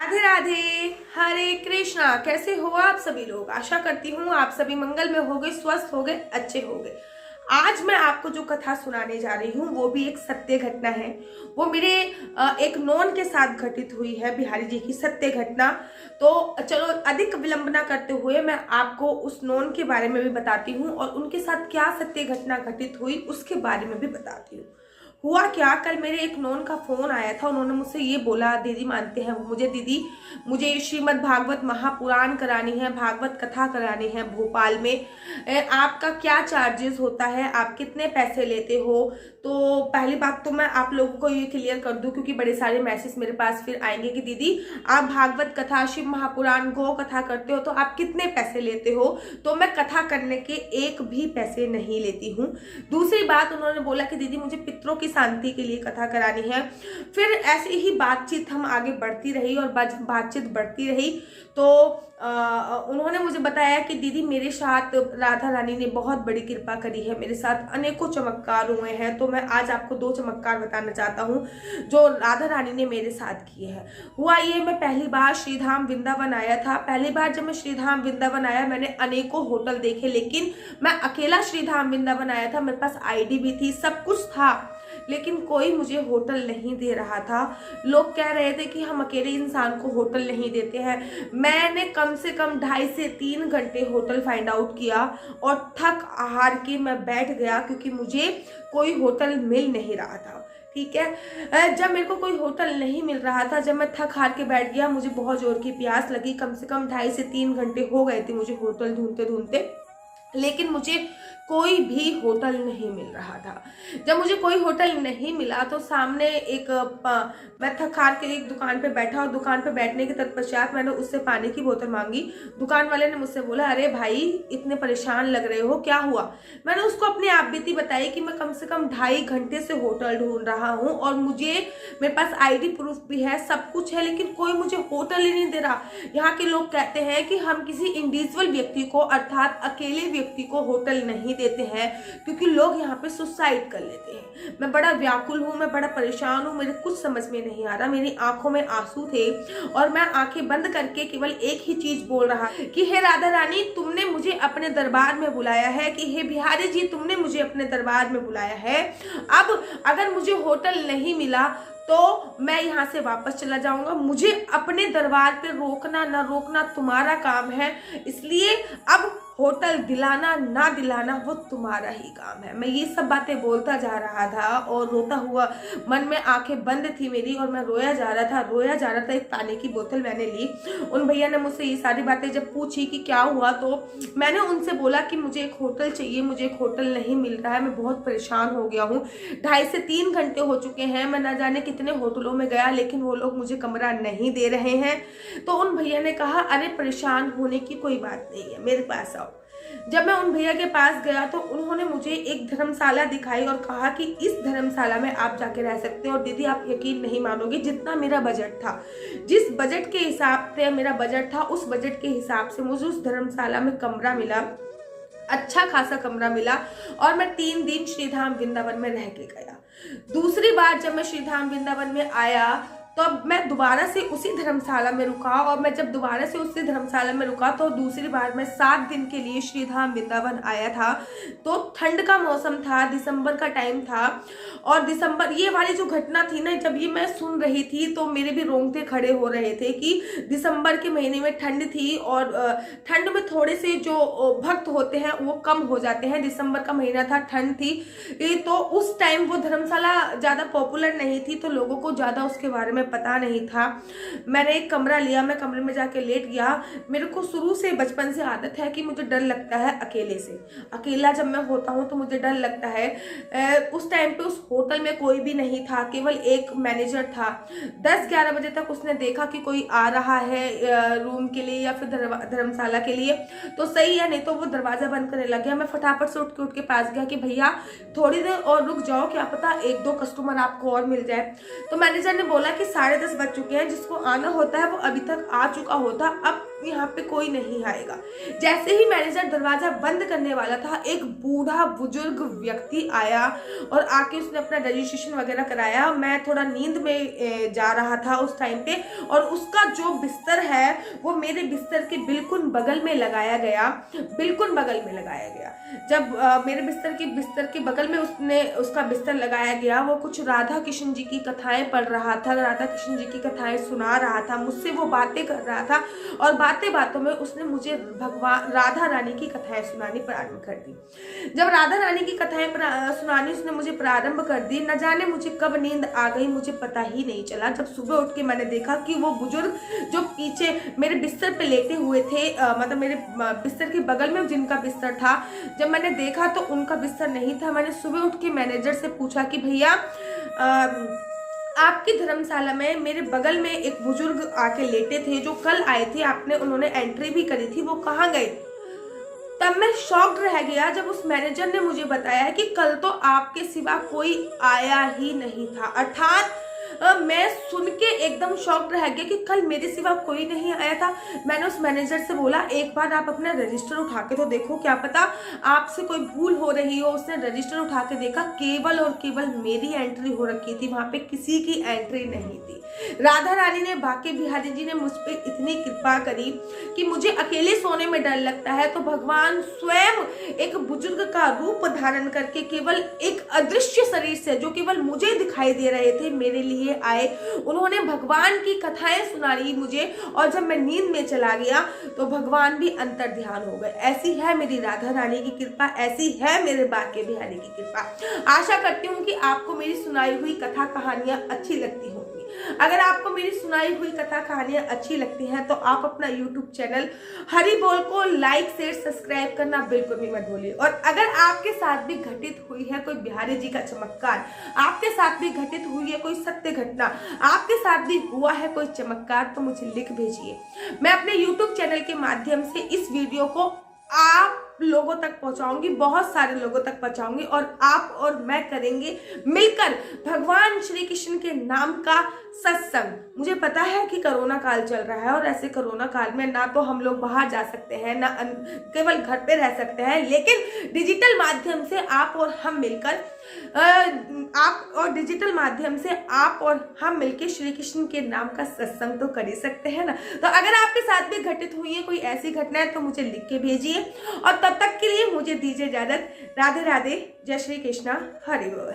राधे राधे। हरे कृष्णा। कैसे हो आप सभी लोग? आशा करती हूँ आप सभी मंगल में होगे, स्वस्थ होगे, अच्छे होगे। आज मैं आपको जो कथा सुनाने जा रही हूँ वो भी एक सत्य घटना है। वो मेरे एक नॉन के साथ घटित हुई है, बिहारी जी की सत्य घटना। तो चलो अधिक विलंब ना करते हुए मैं आपको उस नॉन के बारे में भी बताती हूँ और उनके साथ क्या सत्य घटना घटित हुई उसके बारे में भी बताती हूँ। हुआ क्या, कल मेरे एक नॉन का फोन आया था। उन्होंने मुझसे ये बोला, दीदी मानते हैं वो मुझे, दीदी मुझे श्रीमद् भागवत महापुराण करानी है, भागवत कथा करानी है भोपाल में। आपका क्या चार्जेस होता है, आप कितने पैसे लेते हो? तो पहली बात तो मैं आप लोगों को ये क्लियर कर दूं क्योंकि बड़े सारे मैसेज मेरे पास फिर आएंगे कि दीदी आप भागवत कथा, शिव महापुराण, गौ कथा करते हो तो आप कितने पैसे लेते हो? तो मैं कथा करने के एक भी पैसे नहीं लेती हूँ। दूसरी बात, उन्होंने बोला कि दीदी मुझे पितरों की शांति के लिए कथा करानी है। फिर ऐसे ही बातचीत हम आगे बढ़ती रही और बातचीत बढ़ती रही। तो उन्होंने मुझे बताया कि दीदी मेरे साथ राधा रानी ने बहुत बड़ी कृपा करी है, मेरे साथ अनेकों चमत्कार हुए हैं। तो मैं आज आपको 2 चमत्कार बताना चाहता हूँ जो राधा रानी ने मेरे साथ किए हैं। हुआ ये, मैं पहली बार श्रीधाम वृंदावन आया था। पहली बार जब मैं श्रीधाम वृंदावन आया, मैंने अनेकों होटल देखे, लेकिन मैं अकेला श्रीधाम वृंदावन आया था। मेरे पास आईडी भी थी, सब कुछ था, लेकिन कोई मुझे होटल नहीं दे रहा था। लोग कह रहे थे कि हम अकेले इंसान को होटल नहीं देते हैं। मैंने कम से कम 2.5 से 3 घंटे होटल फाइंड आउट किया और थक हार के मैं बैठ गया क्योंकि मुझे कोई होटल मिल नहीं रहा था। ठीक है, जब मेरे को कोई होटल नहीं मिल रहा था, जब मैं थक हार के बैठ गया, मुझे बहुत जोर की प्यास लगी। कम से कम 2.5 से 3 घंटे हो गए थे मुझे होटल ढूंढते ढूंढते, लेकिन मुझे कोई भी होटल नहीं मिल रहा था। जब मुझे कोई होटल नहीं मिला तो सामने मैं थक हार के एक दुकान पे बैठा और दुकान पे बैठने के तत्पश्चात मैंने उससे पानी की बोतल मांगी। दुकान वाले ने मुझसे बोला, अरे भाई इतने परेशान लग रहे हो, क्या हुआ? मैंने उसको अपनी आप बीती बताई कि मैं कम से कम 2.5 घंटे से होटल ढूंढ रहा हूँ और मेरे पास आईडी प्रूफ भी है, सब कुछ है, लेकिन कोई मुझे होटल ही नहीं दे रहा। यहाँ के लोग कहते हैं कि हम किसी इंडिविजुअल व्यक्ति को, अर्थात अकेले व्यक्ति को होटल नहीं देते हैं क्योंकि लोग यहाँ पे सुसाइड कर लेते हैं। मैं बड़ा व्याकुल हूँ, मैं बड़ा परेशान हूँ, मेरे कुछ समझ में नहीं आ रहा। मेरी आंखों में आंसू थे और मैं आंखें बंद करके केवल एक ही चीज बोल रहा कि हे राधा रानी, तुमने मुझे अपने दरबार में बुलाया है, कि हे बिहारी जी तुमने मुझे अपने दरबार में बुलाया है। अब अगर मुझे होटल नहीं मिला तो मैं यहाँ से वापस चला जाऊंगा। मुझे अपने दरबार पे रोकना ना रोकना तुम्हारा काम है, इसलिए अब होटल दिलाना ना दिलाना वो तुम्हारा ही काम है। मैं ये सब बातें बोलता जा रहा था और रोता हुआ, मन में आंखें बंद थी मेरी और मैं रोया जा रहा था। एक पानी की बोतल मैंने ली। उन भैया ने मुझसे ये सारी बातें जब पूछी कि क्या हुआ, तो मैंने उनसे बोला कि मुझे एक होटल चाहिए, मुझे एक होटल नहीं मिल रहा है, मैं बहुत परेशान हो गया हूँ। 2.5 से 3 घंटे हो चुके हैं, मैं ना जाने कितने होटलों में गया, लेकिन वो लोग मुझे कमरा नहीं दे रहे हैं। तो उन भैया ने कहा, अरे परेशान होने की कोई बात नहीं है, मेरे पास आओ। जब मैं उन भैया के पास गया तो उन्होंने मुझे एक धर्मशाला दिखाई और कहा कि इस धर्मशाला में आप जाके रह सकते हैं। और दीदी आप यकीन नहीं मानोगे, जितना मेरा बजट था, जिस बजट के हिसाब से मेरा बजट था, उस बजट के हिसाब से मुझे उस धर्मशाला में कमरा मिला, अच्छा खासा कमरा मिला और मैं 3 दिन श्रीधाम वृंदावन में रह के गया। दूसरी बार जब मैं श्रीधाम वृंदावन में आया तो अब मैं दोबारा से उसी धर्मशाला में रुका और मैं जब दोबारा से उसी धर्मशाला में रुका तो दूसरी बार मैं 7 दिन के लिए श्रीधाम वृंदावन आया था। तो ठंड का मौसम था, दिसंबर का टाइम था और दिसंबर, ये वाली जो घटना थी ना, जब ये मैं सुन रही थी तो मेरे भी रोंगटे खड़े हो रहे थे कि दिसंबर के महीने में ठंड थी और ठंड में थोड़े से जो भक्त होते हैं वो कम हो जाते हैं। दिसंबर का महीना था, ठंड थी, तो उस टाइम वो धर्मशाला ज्यादा पॉपुलर नहीं थी तो लोगों को ज्यादा उसके बारे में पता नहीं था। मैंने एक कमरा लिया, मैं कमरे में जाके लेट गया। मेरे को शुरू से बचपन से आदत है कि मुझे डर लगता है अकेले से। अकेला जब मैं होता हूँ तो मुझे डर लगता है। उस टाइम पे उस होटल में कोई भी नहीं था, केवल एक मैनेजर था। 10-11 बजे तक उसने देखा कि कोई आ रहा है रूम के लिए या फिर धर्मशाला के लिए, तो सही है, नहीं तो वो दरवाजा बंद करने लग गया। मैं फटाफट से उठ के पास गया कि भैया थोड़ी देर और रुक जाओ, क्या पता 1-2 कस्टमर आपको और मिल जाए। तो मैनेजर ने बोला कि 10:30 बज चुके हैं, जिसको आना होता है वो अभी तक आ चुका होता, अब यहाँ पे कोई नहीं आएगा। जैसे ही मैनेजर दरवाजा बंद करने वाला था, एक बूढ़ा बुजुर्ग व्यक्ति आया और आके उसने अपना रजिस्ट्रेशन वगैरह कराया। मैं थोड़ा नींद में जा रहा था उस टाइम पे, और उसका जो बिस्तर है वो मेरे बिस्तर के बिल्कुल बगल में लगाया गया, बिल्कुल बगल में लगाया गया। जब मेरे बिस्तर के बगल में उसका बिस्तर लगाया गया, वो कुछ राधा कृष्ण जी की कथाएं पढ़ रहा था, राधा कृष्ण जी की कथाएं सुना रहा था, मुझसे वो बातें कर रहा था, और बातें बातों में उसने मुझे भगवान राधा रानी की कथाएं सुनानी प्रारंभ कर दी। जब राधा रानी की कथाएं सुनानी उसने मुझे प्रारंभ कर दी, न जाने मुझे कब नींद आ गई, मुझे पता ही नहीं चला। जब सुबह उठ के मैंने देखा कि वो बुजुर्ग जो पीछे मेरे बिस्तर पे लेटे हुए थे, मतलब मेरे बिस्तर के बगल में जिनका बिस्तर था, जब मैंने देखा तो उनका बिस्तर नहीं था। मैंने सुबह उठ के मैनेजर से पूछा कि भैया, आपकी धर्मशाला में मेरे बगल में एक बुजुर्ग आके लेटे थे, जो कल आए थे, उन्होंने एंट्री भी करी थी, वो कहाँ गए? तब मैं शॉक्ड रह गया जब उस मैनेजर ने मुझे बताया कि कल तो आपके सिवा कोई आया ही नहीं था। अर्थात मैं सुन के एकदम शॉक्ड रह गया कि कल मेरे सिवा कोई नहीं आया था। मैंने उस मैनेजर से बोला, एक बार आप अपना रजिस्टर उठा के तो देखो, क्या पता आपसे कोई भूल हो रही हो। उसने रजिस्टर उठा के देखा, केवल और केवल मेरी एंट्री हो रखी थी, वहां पे किसी की एंट्री नहीं थी। राधा रानी ने, बाके बिहारी जी ने मुझ पर इतनी कृपा करी कि मुझे अकेले सोने में डर लगता है, तो भगवान स्वयं एक बुजुर्ग का रूप धारण करके केवल एक अदृश्य शरीर से, जो केवल मुझे दिखाई दे रहे थे, मेरे लिए आए। उन्होंने भगवान की कथाएं सुनाई मुझे, और जब मैं नींद में चला गया तो भगवान भी अंतर ध्यान हो गए। ऐसी है मेरी राधा रानी की कृपा, ऐसी है मेरे बाके बिहारी की कृपा। आशा करती हूँ कि आपको मेरी सुनाई हुई कथा कहानियां अच्छी लगती होंगी। अगर आपको मेरी सुनाई हुई कथा कहानियां अच्छी लगती हैं तो आप अपना YouTube चैनल हरि बोल को लाइक शेयर सब्सक्राइब करना बिल्कुल भी मत भूलिए। और अगर आपके साथ भी घटित हुई है कोई बिहारी जी का चमत्कार, आपके साथ भी घटित हुई है कोई सत्य घटना, आपके साथ भी हुआ है कोई चमत्कार, तो मुझे लिख भेजिए। मैं अपने YouTube चैनल के माध्यम से इस वीडियो को आप लोगों तक पहुंचाऊंगी, बहुत सारे लोगों तक पहुंचाऊंगी, और आप और मैं करेंगे मिलकर भगवान श्री कृष्ण के नाम का सत्संग। मुझे पता है कि कोरोना काल चल रहा है, और ऐसे कोरोना काल में ना तो हम लोग बाहर जा सकते हैं, ना केवल घर पे रह सकते हैं, लेकिन डिजिटल माध्यम से आप और हम मिलकर श्री कृष्ण के नाम का सत्संग तो कर ही सकते हैं ना। तो अगर आपके साथ भी घटित हुई है कोई ऐसी घटनाएं तो मुझे लिख के भेजिए, और तब तक के लिए मुझे दीजिए इजाजत। राधे राधे, जय श्री कृष्णा, हरि बोल।